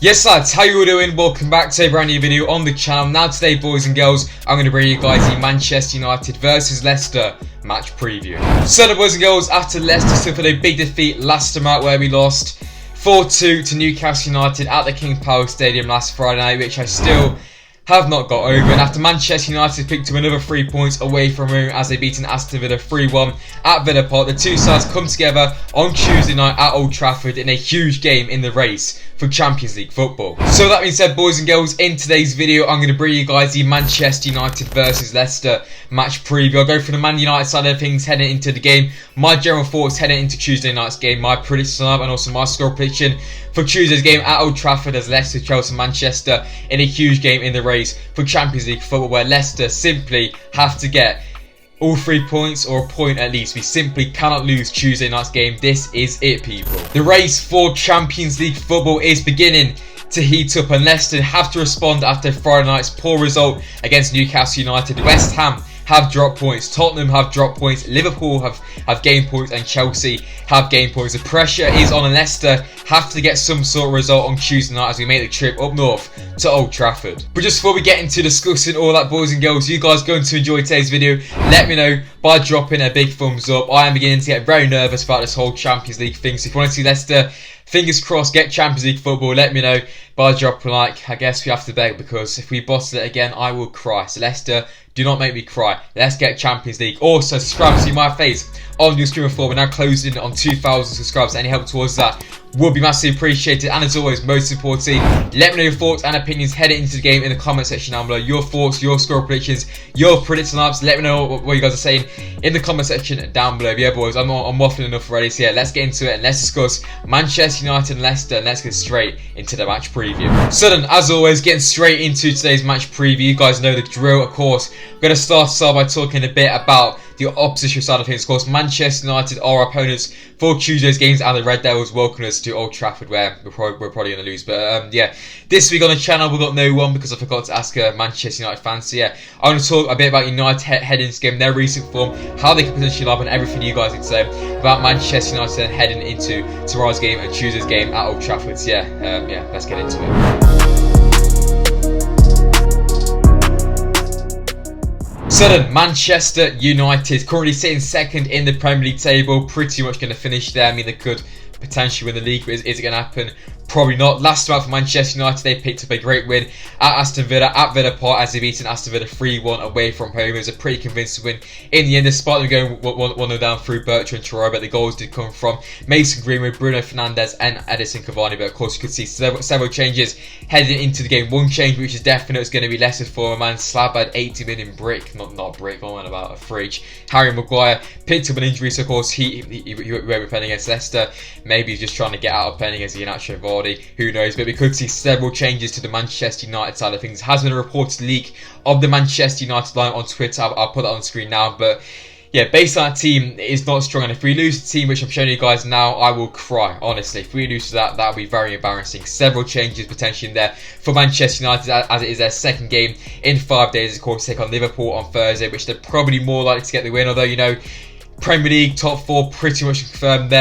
Yes lads, how you all doing? Welcome back to a brand new video on the channel. Now today, boys and girls, I'm going to bring you guys the Manchester United versus Leicester match preview. So the boys and girls, after Leicester suffered a big defeat last time where we lost 4-2 to Newcastle United at the King Power Stadium last Friday night, which I still have not got over, and after Manchester United picked up another 3 points away from home as they beat Aston Villa 3-1 at Villa Park, the two sides come together on Tuesday night at Old Trafford in a huge game in the race for Champions League football. So that being said, boys and girls, in today's video I'm going to bring you guys the Manchester United versus Leicester match preview. I'll go for the Man United side of things heading into the game, my general thoughts heading into Tuesday night's game, my prediction and also my score prediction for Tuesday's game at Old Trafford as Leicester, Chelsea, Manchester in a huge game in the race for Champions League football, where Leicester simply have to get all 3 points or a point at least. We simply cannot lose Tuesday night's game. This is it, people. The race for Champions League football is beginning to heat up, and Leicester have to respond after Friday night's poor result against Newcastle United. West Ham have dropped points, Tottenham have dropped points, Liverpool have gained points, and Chelsea have gained points. The pressure is on, and Leicester have to get some sort of result on Tuesday night as we make the trip up north to Old Trafford. But just before we get into discussing all that, boys and girls, you guys going to enjoy today's video, let me know by dropping a big thumbs up. I am beginning to get very nervous about this whole Champions League thing, so if you want to see Leicester, fingers crossed, get Champions League football, let me know by dropping a like. I guess we have to beg, because if we bottle it again, I will cry. So Leicester, do not make me cry. Let's get Champions League. Also, subscribe to see my face on your screen before. We're now closing on 2,000 subscribers. Any help towards that would be massively appreciated. And as always, most importantly, let me know your thoughts and opinions heading into the game in the comment section down below. Your thoughts, your score predictions, your predictions lineups. Let me know what you guys are saying in the comment section down below. But yeah, boys, I'm waffling enough already. So yeah, let's get into it and let's discuss Manchester United and Leicester. And let's get straight into the match preview. So then, as always, getting straight into today's match preview. You guys know the drill, of course. I'm going to start us off by talking a bit about the opposition side of things. Of course, Manchester United are our opponents for Tuesday's games, and the Red Devils welcome us to Old Trafford, where we're probably going to lose. But yeah, this week on the channel we've got no one because I forgot to ask a Manchester United fan. So yeah, I'm going to talk a bit about United heading into this game, their recent form, how they can potentially line up, and everything you guys can say about Manchester United heading into tomorrow's game and Tuesday's game at Old Trafford. So yeah, let's get into it. So then, Manchester United currently sitting second in the Premier League table, pretty much going to finish there. I mean, they could potentially win the league, but is it going to happen? Probably not. Last time out for Manchester United, they picked up a great win at Aston Villa, at Villa Park, as they beat Aston Villa 3-1 away from home. It was a pretty convincing win in the end, despite them going 1-0 down through Bertrand Traore, but the goals did come from Mason Greenwood, Bruno Fernandes and Edison Cavani. But of course, you could see several changes heading into the game. One change which is definite is going to be Leicester's former man Slabad, 80 million brick, not brick, I'm on about a fridge. Harry Maguire picked up an injury, so of course he won't be playing against Leicester. Maybe he's just trying to get out of playing against Iheanacho and Vardy. Who knows? But we could see several changes to the Manchester United side of things. There has been a reported leak of the Manchester United line on Twitter. I'll put that on screen now. But yeah, based on that team, it is not strong. And if we lose the team, which I'm showing you guys now, I will cry. Honestly, if we lose to that would be very embarrassing. Several changes potentially in there for Manchester United, as it is their second game in 5 days. Of course, take on Liverpool on Thursday, which they're probably more likely to get the win. Although, you know, Premier League top four pretty much confirmed.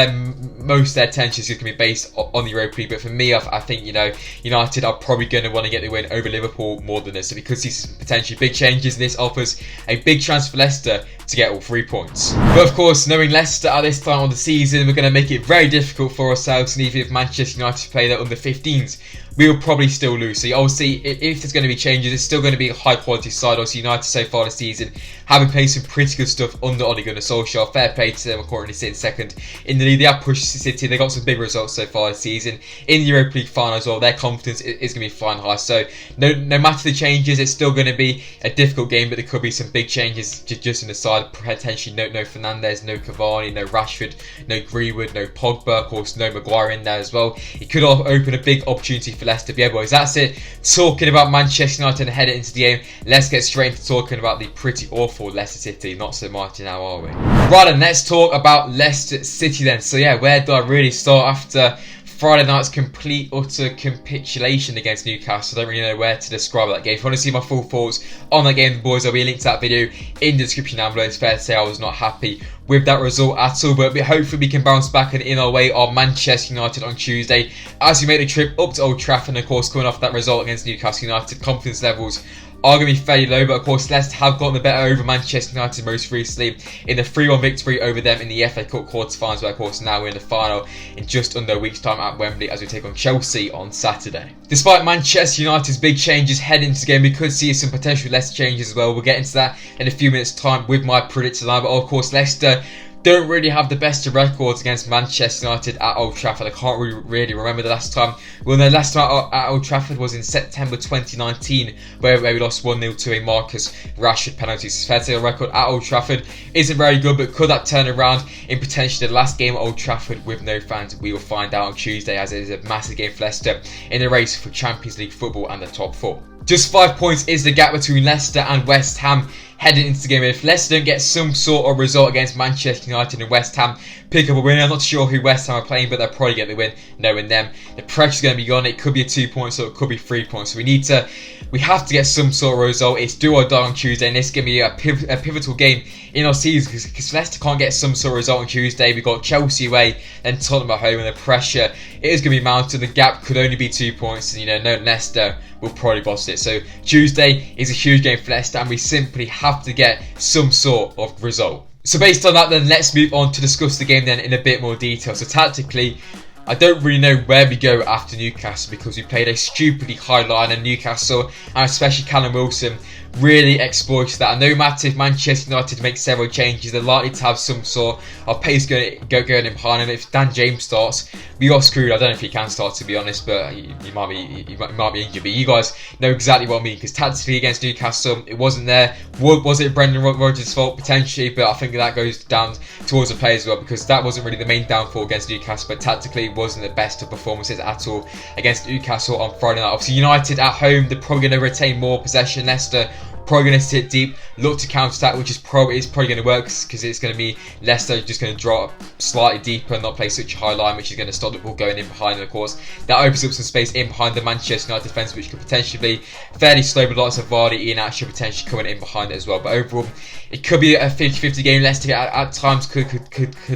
Most of their attention is going to be based on the Europa League, but for me, I think, you know, United are probably going to want to get the win over Liverpool more than this. So we could see some potentially big changes. This offers a big chance for Leicester to get all 3 points. But of course, knowing Leicester at this time of the season, we're going to make it very difficult for ourselves. And even if Manchester United play their under 15s, we will probably still lose. So obviously, if there's going to be changes, it's still going to be a high quality side. Obviously, United so far this season having played some pretty good stuff under Ole Gunnar Solskjaer. Fair play to them. We're currently sitting second in the league. They have pushed City. They got some big results so far this season in the Europa League final as well. Their confidence is going to be flying high. So no matter the changes, it's still going to be a difficult game. But there could be some big changes just in the side. Potentially no Fernandes, no Cavani, no Rashford, no Greenwood, no Pogba. Of course, no Maguire in there as well. It could open a big opportunity for Leicester. But yeah, boys, that's it. Talking about Manchester United and heading into the game, let's get straight into talking about the pretty awful Leicester City. Not so much now, are we? Right, then let's talk about Leicester City then. So yeah, where do I really start after Friday night's complete utter capitulation against Newcastle. I don't really know where to describe that game. If you want to see my full thoughts on that game, boys, I'll be linked to that video in the description down below. It's fair to say I was not happy with that result at all, but hopefully we can bounce back and in our way on Manchester United on Tuesday as we make the trip up to Old Trafford. And of course, coming off that result against Newcastle United, confidence levels are going to be fairly low, but of course Leicester have gotten the better over Manchester United most recently in the 3-1 victory over them in the FA Cup quarter-finals, where of course now we're in the final in just under a week's time at Wembley as we take on Chelsea on Saturday. Despite Manchester United's big changes heading into the game, we could see some potential Leicester changes as well. We'll get into that in a few minutes time with my predicted line, but of course Leicester don't really have the best of records against Manchester United at Old Trafford. I can't really remember the last time. Well, the last time at Old Trafford was in September 2019, where we lost 1-0 to a Marcus Rashford penalty. So it's fair to say the record at Old Trafford isn't very good, but could that turn around in potentially the last game at Old Trafford with no fans? We will find out on Tuesday, as it is a massive game for Leicester in the race for Champions League football and the top 4. Just 5 points is the gap between Leicester and West Ham heading into the game. If Leicester don't get some sort of result against Manchester United and West Ham pick up a win, I'm not sure who West Ham are playing, but they'll probably get the win knowing them. The pressure's going to be on. It could be a 2 points or it could be 3 points. So we have to get some sort of result. It's do or die on Tuesday, and this is going to be a pivotal game in our season because Leicester can't get some sort of result on Tuesday. We've got Chelsea away, then Tottenham at home, and the pressure is going to be mounted. The gap could only be 2 points, and no Leicester will probably boss it. So Tuesday is a huge game for Leicester, and we simply have to get some sort of result. So based on that, then let's move on to discuss the game then in a bit more detail. So tactically, I don't really know where we go after Newcastle because we played a stupidly high line, and Newcastle, and especially Callum Wilson, really exploits that. And no matter if Manchester United make several changes, they're likely to have some sort of pace going in behind them. If Dan James starts, we got screwed. I don't know if he can start, to be honest, but he might be injured. But you guys know exactly what I mean, because tactically against Newcastle, it wasn't there. Was it Brendan Rodgers' fault? Potentially, but I think that goes down towards the players as well, because that wasn't really the main downfall against Newcastle, but tactically it wasn't the best of performances at all against Newcastle on Friday night. Obviously United at home, they're probably going to retain more possession. Leicester probably going to sit deep, look to counter-attack, which is probably going to work because it's going to be Leicester just going to drop slightly deeper and not play such a high line, which is going to stop the ball going in behind. And of course, that opens up some space in behind the Manchester United defence, which could potentially be fairly slow, with lots of Vardy, Ian Acho potentially coming in behind it as well. But overall, it could be a 50-50 game. Leicester at times could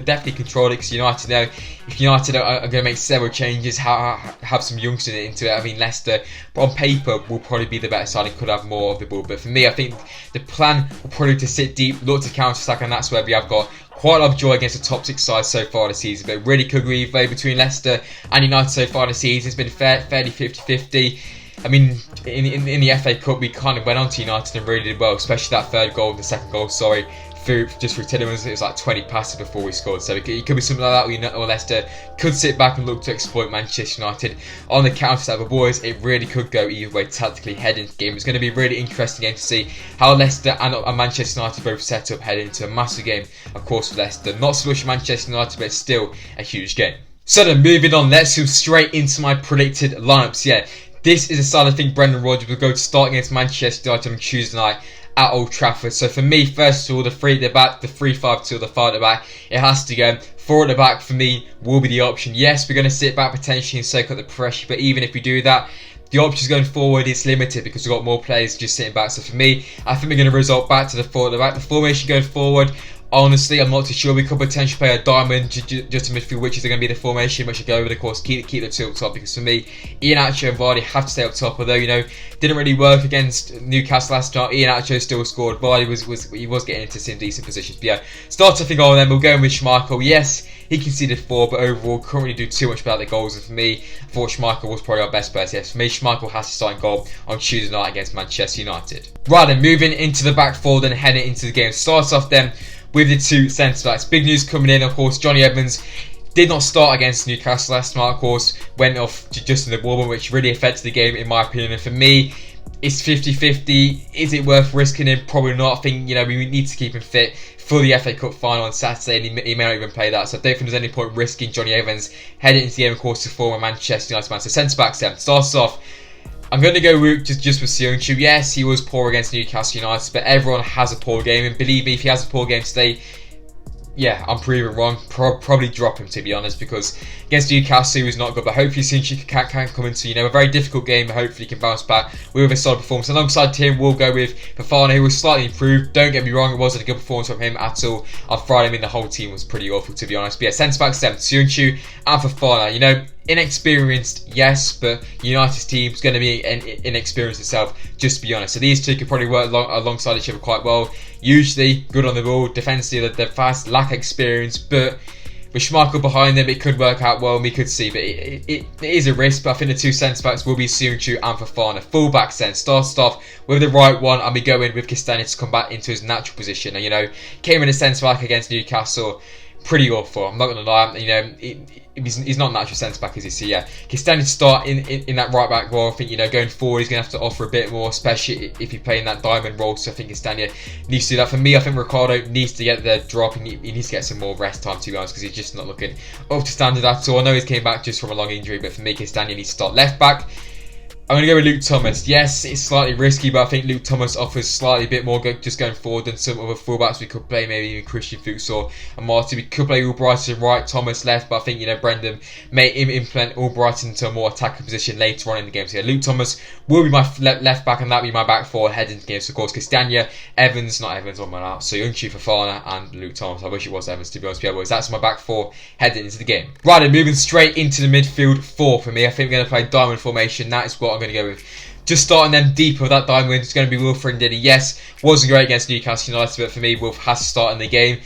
definitely control it, because United know if United are going to make several changes, have some youngsters into it. I mean, Leicester on paper will probably be the better side and could have more of the ball. But for me, I think the plan will probably to sit deep, look to counter-attack, and that's where we have got quite a lot of joy against the top 6 sides so far this season. But it really could go either way between Leicester and United so far this season. It's been fairly 50-50. I mean, in the FA Cup, we kind of went on to United and really did well, especially that the second goal, through Tillemans. It was like 20 passes before we scored, so it could be something like that, or Leicester could sit back and look to exploit Manchester United on the counter-attack. But boys, it really could go either way tactically heading into the game. It's going to be a really interesting game to see how Leicester and Manchester United both set up heading into a massive game, of course, for Leicester. Not so much Manchester United, but it's still a huge game. So then, moving on, let's move straight into my predicted lineups. Yeah, this is a side I think Brendan Rodgers will go to start against Manchester United on Tuesday night at Old Trafford. So for me, first of all, the 3 at the back, the 3-5-2, the 5 at the back, it has to go. 4 at the back for me will be the option. Yes, we're going to sit back potentially and soak up the pressure, but even if we do that, the options going forward is limited because we've got more players just sitting back. So for me, I think we're going to result back to the 4 at the back. The formation going forward, honestly, I'm not too sure. We could potentially play a diamond just to midfield, which is going to be the formation which should go over. Of course, keep the 2 up top, because for me, Ian Acho and Vardy have to stay up top. Although didn't really work against Newcastle last night. Ian Acho still scored. Vardy was getting into some decent positions. But yeah, start off the goal, and then we'll go in with Schmeichel. Yes, he conceded 4, but overall couldn't really do too much about the goals. And for me, I thought Schmeichel was probably our best player. Yes, for me, Schmeichel has to start in goal on Tuesday night against Manchester United. Right then, moving into the back 4, then heading into the game. Starts off then with the 2 centre-backs. Big news coming in, of course, Johnny Evans did not start against Newcastle last night, of course, went off just in the warm-up, which really affected the game in my opinion. And for me, it's 50-50. Is it worth risking him? Probably not. I think, we need to keep him fit for the FA Cup final on Saturday, and he may not even play that. So I don't think there's any point risking Johnny Evans heading into the game, of course, to former Manchester United man. So centre-backs then. Starts off, I'm going to go with just with Sionchu. Yes, he was poor against Newcastle United, but everyone has a poor game, and believe me, if he has a poor game today, yeah, I'm proving wrong. Probably drop him, to be honest, because against Newcastle he was not good. But hopefully Sinchi can come into, a very difficult game. Hopefully he can bounce back with a solid performance. Alongside him, we'll go with Fofana, who was slightly improved. Don't get me wrong, it wasn't a good performance from him at all on Friday. I mean, the whole team was pretty awful, to be honest. But yeah, centre backs them, Sinchi and Fofana. Inexperienced, yes, but United's team is going to be inexperienced itself, just to be honest. So these two could probably work alongside each other quite well. Usually good on the ball, defensively they're fast, lack experience, but with Schmeichel behind them, it could work out well, and we could see. But it is a risk, but I think the two centre-backs will be Sinchi and Fofana. Full-backs then, started off with the right one, and we go in with Castagna to come back into his natural position. And, came in a centre-back against Newcastle, pretty awful, I'm not going to lie. He's not a natural centre-back, as you see, yeah. Castagna to start in that right-back role. I think, going forward, he's going to have to offer a bit more, especially if he's playing that diamond role. So I think Castagna needs to do that. For me, I think Ricardo needs to get the drop. He needs to get some more rest time, to be honest, because he's just not looking up to standard at all. I know he's came back just from a long injury, but for me, Castagna needs to start left-back. I'm going to go with Luke Thomas. Yes, it's slightly risky, but I think Luke Thomas offers slightly bit more just going forward than some other fullbacks. We could play maybe even Christian Fuchs or Marty. We could play Albrighton right, Thomas left, but I think, Brendan may implement Albrighton into a more attacking position later on in the game. So yeah, Luke Thomas will be my left back, and that'll be my back four heading into the game. So of course, Castagna, on my out. So Sinchi, Fofana, and Luke Thomas. I wish it was Evans, to be honest with you, boys. That's my back four heading into the game. Right, then moving straight into the midfield four for me. I think we're going to play diamond formation. That is what I'm going to go with. Just starting them deeper with that diamond, it's going to be Wilfred Ndidi. Yes, wasn't great against Newcastle United, but for me, Wilf has to start in the game.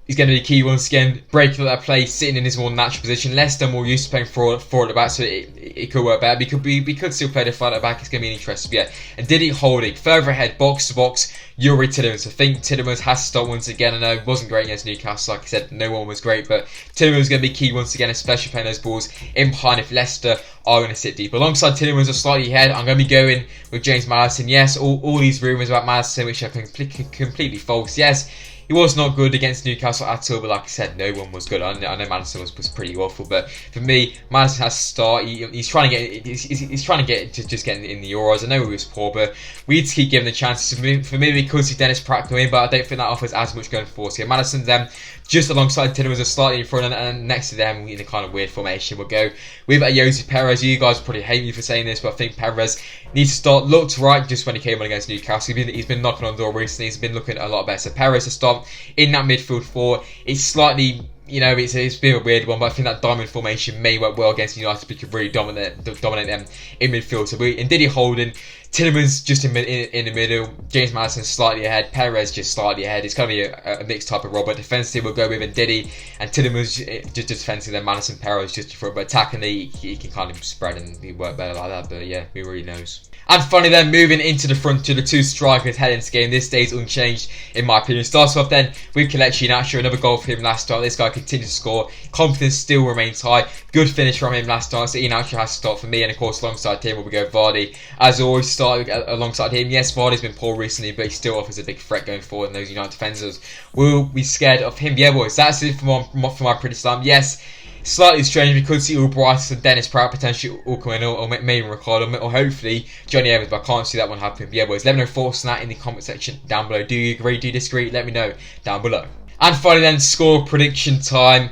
He's going to be key once again, breaking up that play, sitting in his more natural position. Leicester more used to playing four at the back, so it could work better. We could still play the front at the back. It's going to be interesting. Yeah, and Ndidi holding further ahead, box to box. Yuri Tillemans. I think Tillemans has to start once again. I know it wasn't great against Newcastle. Like I said, no one was great, but Tillemans is going to be key once again, especially playing those balls in behind if Leicester are going to sit deep. Alongside Tillemans, are slightly ahead. I'm going to be going with James Maddison. Yes, all these rumours about Maddison, which are completely false. Yes, he was not good against Newcastle at all, but like I said, no one was good. I know Maddison was pretty awful, but for me, Maddison has to start. He's trying to get. He's trying to get in the Euros. I know he was poor, but we need to keep giving the chances. For me, we could see Dennis Pratt come in, but I don't think that offers as much going forward. So yeah, Maddison then just alongside Tillemans, are slightly in front, and next to them in a kind of weird formation. We'll go with Jose Perez. You guys probably hate me for saying this, but I think Perez needs to start. Looked right just when he came on against Newcastle. He's been knocking on the door recently. He's been looking a lot better. So Perez to start in that midfield four. It's slightly, it's been a weird one, but I think that diamond formation may work well against United. We could really dominate them in midfield. So Ndidi holding, Tillemans just in the middle, James Maddison slightly ahead, Perez just slightly ahead. It's going to be a mixed type of role, but defensively we'll go with Ndidi and Tillemans just defensively, then Maddison, Perez just in front, but attackingly he can kind of spread and he work better like that, but yeah, who really knows. And finally then, moving into the front to the two strikers heading into the game. This stays unchanged in my opinion. Starts off then with Kelechi Iheanacho, another goal for him last start. This guy continues to score. Confidence still remains high. Good finish from him last start. So Iheanacho has to start for me, and of course alongside him we go Vardy. As always, starting alongside him. Yes, Vardy's been poor recently, but he still offers a big threat going forward, and those United defenders will be scared of him. Yeah boys, that's it for my pretty slam. Yes, slightly strange. We could see Albrighton and Dennis Pratt potentially all come in, or maybe Ricardo, or hopefully Johnny Evans, but I can't see that one happening. But yeah boys, let me know your thoughts on that in the comment section down below. Do you agree, do you disagree? Let me know down below. And finally then, score prediction time.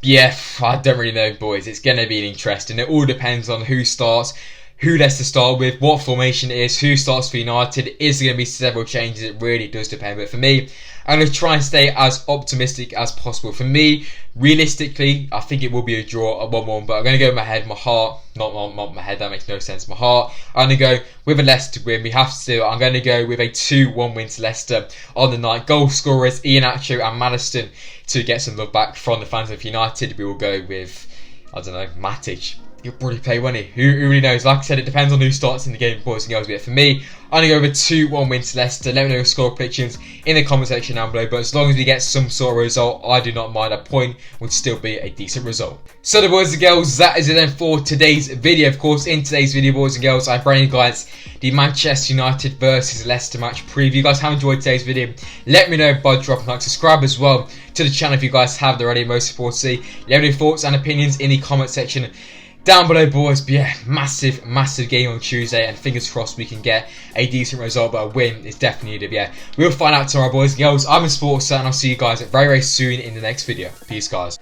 Yeah, I don't really know boys, it's going to be interesting. It all depends on who starts, who Leicester start with, what formation it is, who starts for United. Is there going to be several changes? It really does depend, but for me, I'm going to try and stay as optimistic as possible. For me, realistically, I think it will be a draw at 1-1, but I'm going to go with my head, my heart, not my head, that makes no sense, my heart. I'm going to go with a Leicester win. We have to do it. I'm going to go with a 2-1 win to Leicester on the night. Goal scorers, Iheanacho and Maddison to get some love back from the fans of United. We will go with, I don't know, Matic. He'll probably play, won't he? Who really knows? Like I said, it depends on who starts in the game, boys and girls. But for me, I'm going to go with a 2-1 win to Leicester. Let me know your score predictions in the comment section down below. But as long as we get some sort of result, I do not mind. A point would still be a decent result. So the boys and girls, that is it then for today's video. Of course, in today's video, boys and girls, I bring you guys the Manchester United versus Leicester match preview. You guys have enjoyed today's video, let me know by dropping a like. Subscribe as well to the channel if you guys have already. Most SPORTSA. Let me know your thoughts and opinions in the comment section down below, boys. But yeah, massive game on Tuesday, and fingers crossed we can get a decent result, but a win is definitely needed. Yeah, we'll find out tomorrow, boys and girls. I'm SPORTSA, and I'll see you guys very soon in the next video. Peace, guys.